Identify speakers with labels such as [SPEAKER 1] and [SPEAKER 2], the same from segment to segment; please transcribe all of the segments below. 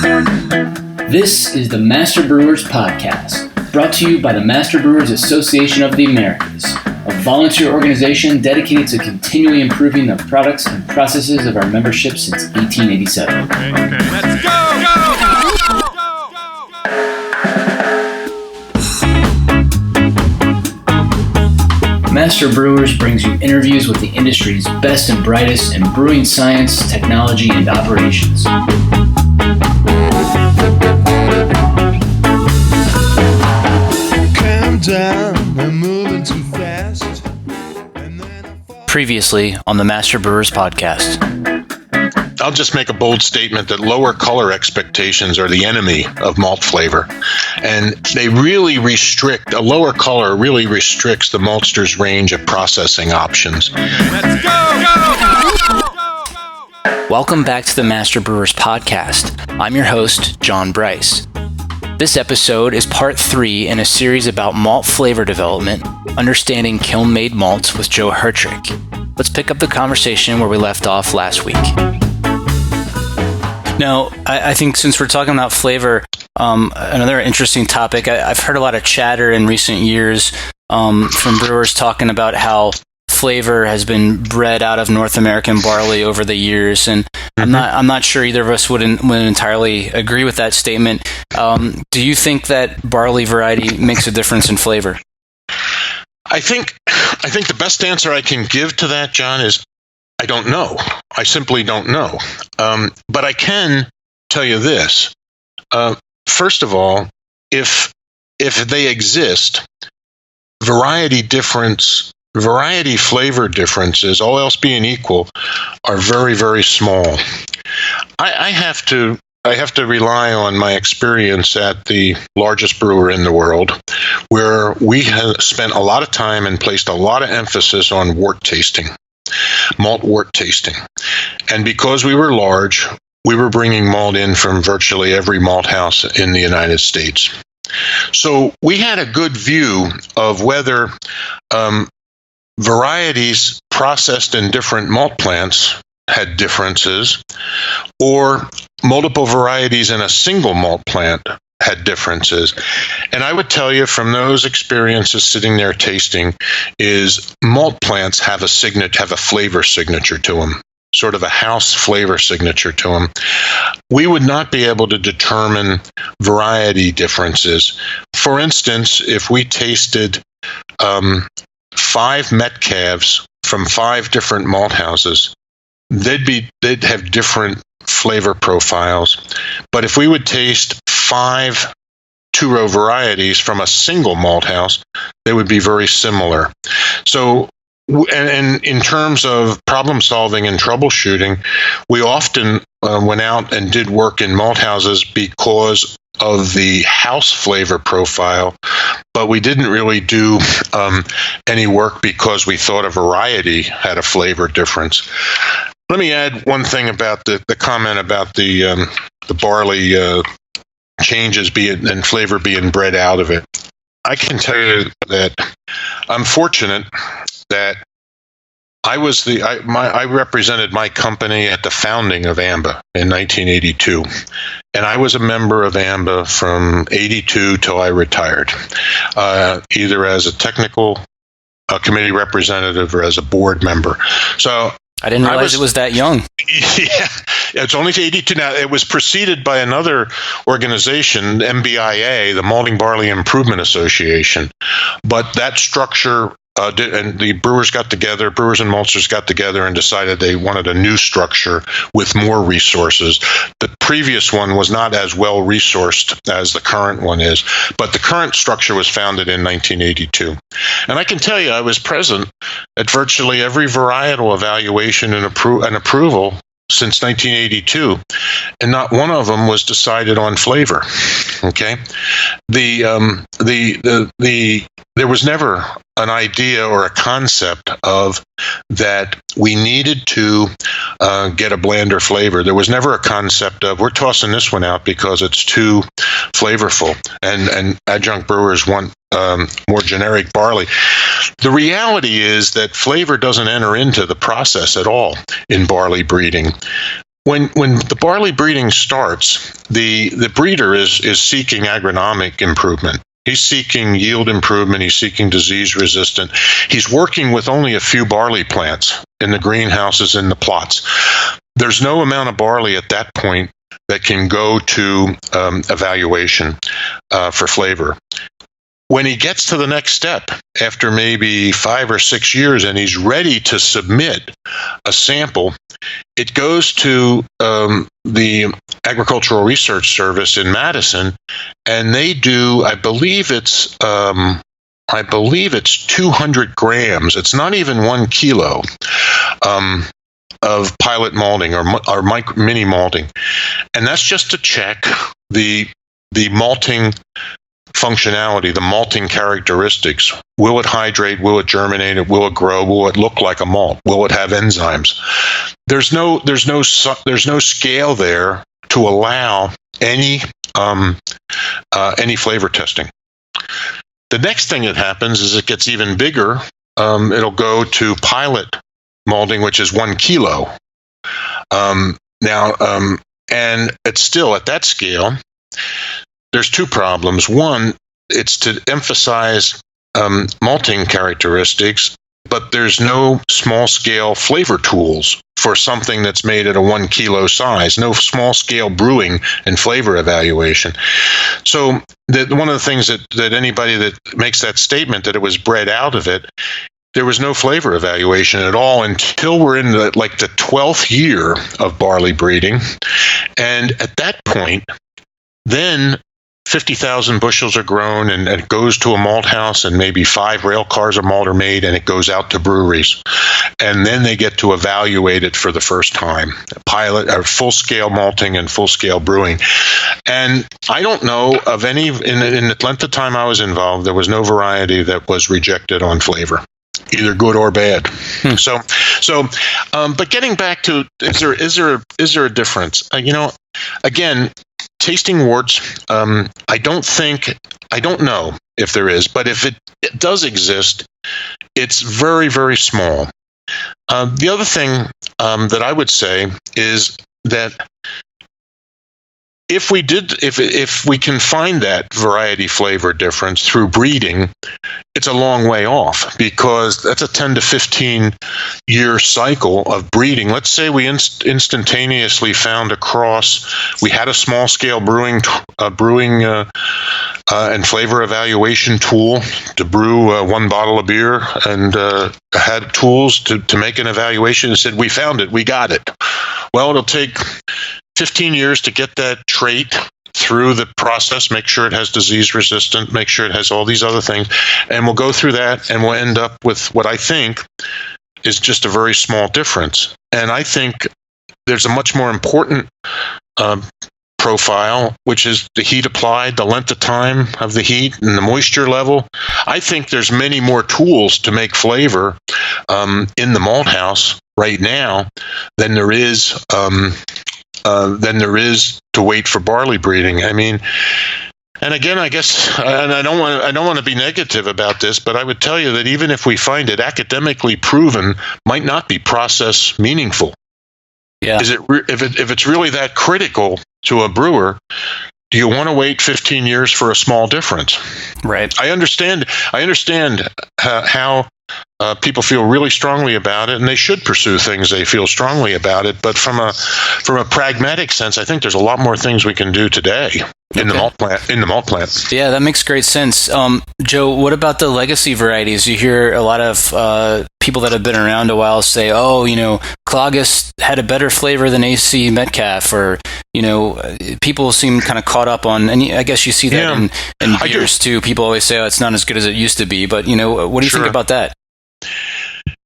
[SPEAKER 1] This is the Master Brewers Podcast, brought to you by the Master Brewers Association of the Americas, a volunteer organization dedicated to continually improving the products and processes of our membership since 1887.
[SPEAKER 2] Okay, let's go!
[SPEAKER 1] Master Brewers brings you interviews with the industry's best and brightest in brewing science, technology, and operations.
[SPEAKER 3] Calm down, I'm moving too fast.
[SPEAKER 1] Previously on the Master Brewers Podcast.
[SPEAKER 4] I'll just make a bold statement that lower color expectations are the enemy of malt flavor. And they really a lower color really restricts the maltster's range of processing options.
[SPEAKER 2] Let's go!
[SPEAKER 1] Welcome back to the Master Brewers Podcast. I'm your host, John Bryce. This episode is part 3 in a series about malt flavor development, understanding kiln-made malts with Joe Hertrick. Let's pick up the conversation where we left off last week. Now, I think since we're talking about flavor, another interesting topic, I've heard a lot of chatter in recent years from brewers talking about how flavor has been bred out of North American barley over the years, and I'm not sure either of us would entirely agree with that statement. Do you think that barley variety makes a difference in flavor?
[SPEAKER 4] I think the best answer I can give to that, John, is I don't know. I simply don't know. But I can tell you this. First of all, if they exist, variety flavor differences, all else being equal, are very, very small. I have to rely on my experience at the largest brewer in the world, where we have spent a lot of time and placed a lot of emphasis on malt wort tasting. And because we were large, we were bringing malt in from virtually every malt house in the United States. So we had a good view of whether varieties processed in different malt plants had differences, or multiple varieties in a single malt plant had differences. And I would tell you from those experiences sitting there tasting is malt plants have a flavor signature to them, sort of a house flavor signature to them. We would not be able to determine variety differences. For instance, if we tasted 5 Metcalves from 5 different malt houses, they'd have different flavor profiles. But if we would taste 5 two-row varieties from a single malt house, they would be very similar. So, and in terms of problem solving and troubleshooting, we often went out and did work in malt houses because of the house flavor profile, but we didn't really do any work because we thought a variety had a flavor difference. Let me add one thing about the comment about the barley changes and flavor being bred out of it. I can tell you that I'm fortunate that I represented my company at the founding of AMBA in 1982, and I was a member of AMBA from 82 till I retired, either as a technical committee representative or as a board member. So
[SPEAKER 1] I didn't realize it was that young.
[SPEAKER 4] Yeah, it's only 82 now. It was preceded by another organization, MBIA, the Malting Barley Improvement Association. But that structure, and the brewers and maltsters got together and decided they wanted a new structure with more resources. The previous one was not as well resourced as the current one is, but the current structure was founded in 1982. And I can tell you, I was present at virtually every varietal evaluation and approval since 1982, and not one of them was decided on flavor. Okay, there was never an idea or a concept of that we needed to get a blander flavor. There was never a concept of we're tossing this one out because it's too flavorful, and adjunct brewers want more generic barley. The reality is that flavor doesn't enter into the process at all in barley breeding. when the barley breeding starts, the breeder is seeking agronomic improvement. He's seeking yield improvement. He's seeking disease resistant. He's working with only a few barley plants in the greenhouses, in the plots. There's no amount of barley at that point that can go to evaluation for flavor. When he gets to the next step, after maybe 5 or 6 years, and he's ready to submit a sample, it goes to the Agricultural Research Service in Madison, and they do, I believe it's 200 grams. It's not even 1 kilo of pilot malting or mini malting, and that's just to check the malting functionality, the malting characteristics. Will it hydrate? Will it germinate? Will it grow? Will it look like a malt? Will it have enzymes? There's no scale there to allow any flavor testing. The next thing that happens is it gets even bigger. It'll go to pilot malting, which is 1 kilo. And it's still at that scale. There's two problems. One, it's to emphasize malting characteristics, but there's no small-scale flavor tools for something that's made at a 1 kilo size, no small-scale brewing and flavor evaluation. So one of the things that anybody that makes that statement that it was bred out of it, there was no flavor evaluation at all until we're in the 12th year of barley breeding. And at that point, then 50,000 bushels are grown, and it goes to a malt house, and maybe 5 rail cars of malt are made, and it goes out to breweries. And then they get to evaluate it for the first time, pilot or full-scale malting and full-scale brewing. And I don't know of any, in the length of time I was involved, there was no variety that was rejected on flavor, either good or bad. But getting back to, is there a difference? Again, tasting worts, I don't know if there is, but if it does exist, it's very, very small. The other thing that I would say is that if we can find that variety flavor difference through breeding, it's a long way off, because that's a 10 to 15 year cycle of breeding. Let's say we instantaneously found a cross. We had a small scale brewing and flavor evaluation tool to brew 1 bottle of beer, and had tools to make an evaluation, and said, we found it, we got it. Well, it'll take 15 years to get that trait through the process, make sure it has disease resistant, make sure it has all these other things. And we'll go through that, and we'll end up with what I think is just a very small difference. And I think there's a much more important profile, which is the heat applied, the length of time of the heat, and the moisture level. I think there's many more tools to make flavor in the malt house right now than there is to wait for barley breeding. I mean, and again, I guess, and I don't want to be negative about this, but I would tell you that even if we find it academically proven, might not be process meaningful. Yeah. If it's really that critical to a brewer, do you want to wait 15 years for a small difference?
[SPEAKER 1] Right.
[SPEAKER 4] I understand how people feel really strongly about it, and they should pursue things they feel strongly about it. But from a pragmatic sense, I think there's a lot more things we can do today in the malt plant. Yeah,
[SPEAKER 1] that makes great sense. Joe, what about the legacy varieties? You hear a lot of people that have been around a while say, "Oh, Clogus had a better flavor than AC Metcalf," or people seem kind of caught up on, and I guess you see that in beers too. People always say, "Oh, it's not as good as it used to be." But what do you think about that?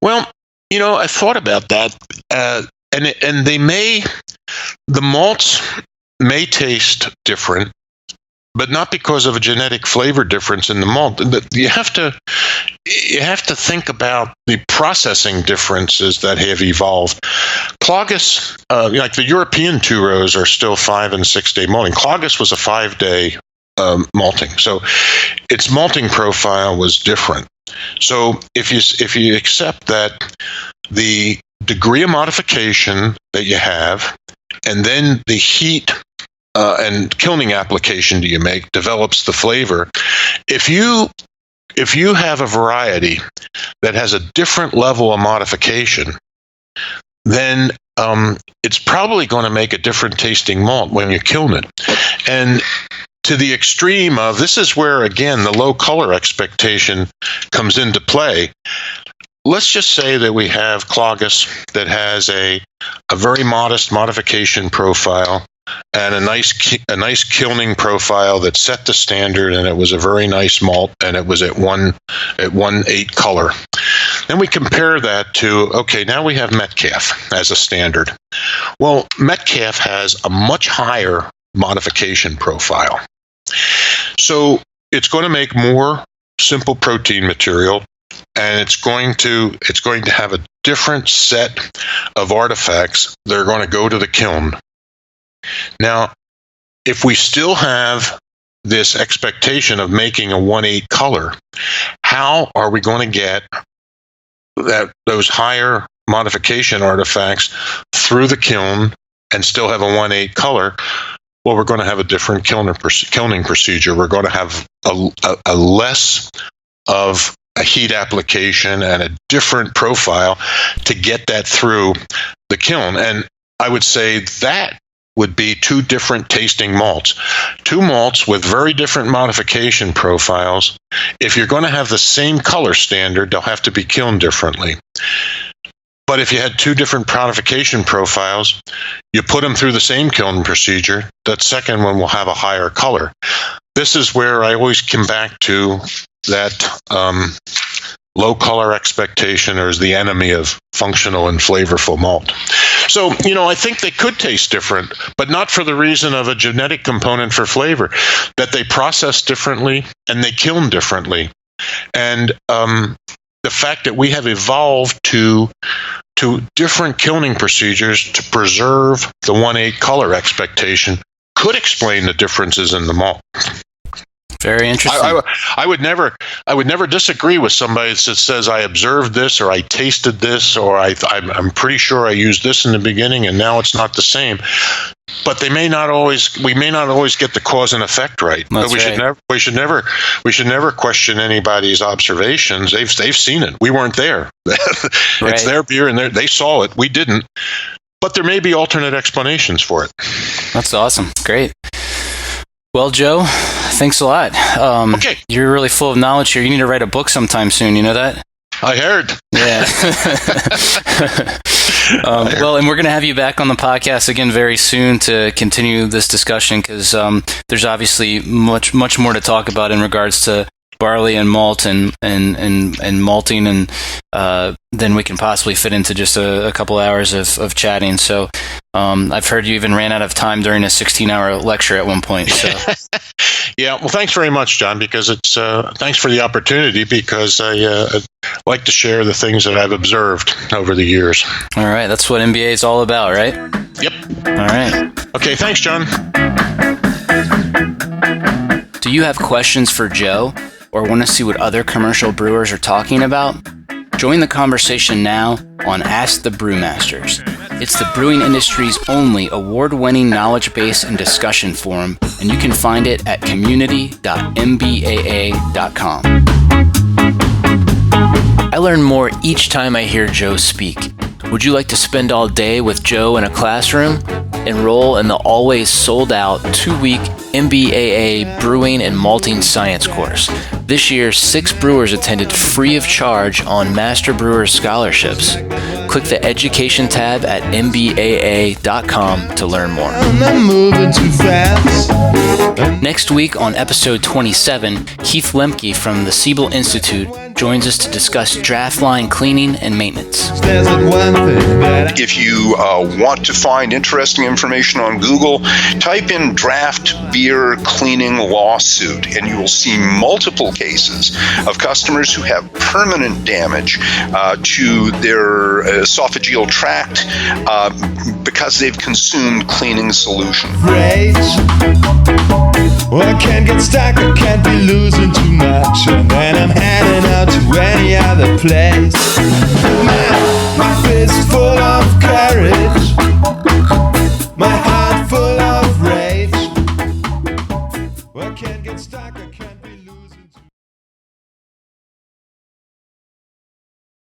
[SPEAKER 4] Well, I thought about that, and the malts may taste different, but not because of a genetic flavor difference in the malt. You have to think about the processing differences that have evolved. Clogus, like the European two rows, are still 5 and 6 day malting. Clogus was a 5-day malting, so its malting profile was different. So if you accept that the degree of modification that you have and then the heat and kilning application you make develops the flavor. If you have a variety that has a different level of modification, then it's probably going to make a different tasting malt when you kiln it. And to the extreme of, this is where, again, the low color expectation comes into play. Let's just say that we have Clogus that has a very modest modification profile and a nice kilning profile that set the standard, and it was a very nice malt, and it was at 1.8 color. Then we compare that to, okay, now we have Metcalfe as a standard. Well, Metcalfe has a much higher modification profile. So it's going to make more simple protein material, and it's going to have a different set of artifacts that are going to go to the kiln. Now, if we still have this expectation of making a 1.8 color, how are we going to get those higher modification artifacts through the kiln and still have a 1.8 color? Well, we're going to have a different kilning procedure. We're going to have a less of a heat application and a different profile to get that through the kiln. And I would say that would be two different tasting malts. Two malts with very different modification profiles. If you're going to have the same color standard, they'll have to be kilned differently. But if you had two different modification profiles, you put them through the same kiln procedure, that second one will have a higher color. This is where I always come back to that low color expectation is the enemy of functional and flavorful malt. So, I think they could taste different, but not for the reason of a genetic component for flavor, that they process differently and they kiln differently. And the fact that we have evolved to different kilning procedures to preserve the 1.8 color expectation could explain the differences in the malt.
[SPEAKER 1] Very interesting.
[SPEAKER 4] I would never disagree with somebody that says I observed this, or I tasted this, or I'm pretty sure I used this in the beginning and now it's not the same. But we may not always get the cause and effect right.
[SPEAKER 1] That's
[SPEAKER 4] But we should never question anybody's observations. They've seen it. We weren't there. It's their beer and they saw it. We didn't. But there may be alternate explanations for it.
[SPEAKER 1] That's awesome. Great. Well, Joe, thanks a lot.
[SPEAKER 4] Okay.
[SPEAKER 1] You're really full of knowledge here. You need to write a book sometime soon. You know that?
[SPEAKER 4] I heard.
[SPEAKER 1] Yeah. Well, and we're going to have you back on the podcast again very soon to continue this discussion, because there's obviously much more to talk about in regards to barley and malt and malting, and then we can possibly fit into just a couple hours of chatting. So I've heard you even ran out of time during a 16-hour lecture at one point. So.
[SPEAKER 4] Yeah, well, thanks very much, John, because thanks for the opportunity, because I like to share the things that I've observed over the years.
[SPEAKER 1] All right, that's what MBA is all about, right?
[SPEAKER 4] Yep.
[SPEAKER 1] All right.
[SPEAKER 4] Okay, thanks, John.
[SPEAKER 1] Do you have questions for Joe, or want to see what other commercial brewers are talking about? Join the conversation now on Ask the Brewmasters. It's the brewing industry's only award-winning knowledge base and discussion forum, and you can find it at community.mbaa.com. I learn more each time I hear Joe speak. Would you like to spend all day with Joe in a classroom? Enroll in the always sold-out 2-week MBAA Brewing and Malting Science course. This year, 6 brewers attended free of charge on Master Brewers scholarships. Click the Education tab at mbaa.com to learn more.
[SPEAKER 3] I'm moving too fast.
[SPEAKER 1] Next week on episode 27, Keith Lemke from the Siebel Institute joins us to discuss draft line cleaning and maintenance.
[SPEAKER 3] There's that one thing that
[SPEAKER 5] If you want to find interesting information on Google, type in draft beer cleaning lawsuit, and you will see multiple cases of customers who have permanent damage to their esophageal tract because they've consumed cleaning solution.
[SPEAKER 3] rage. Well, I can't get stuck, I can't be losing too much, and then I'm heading out to any other place. My fist full of courage, my Well, I can't get stuck, I can't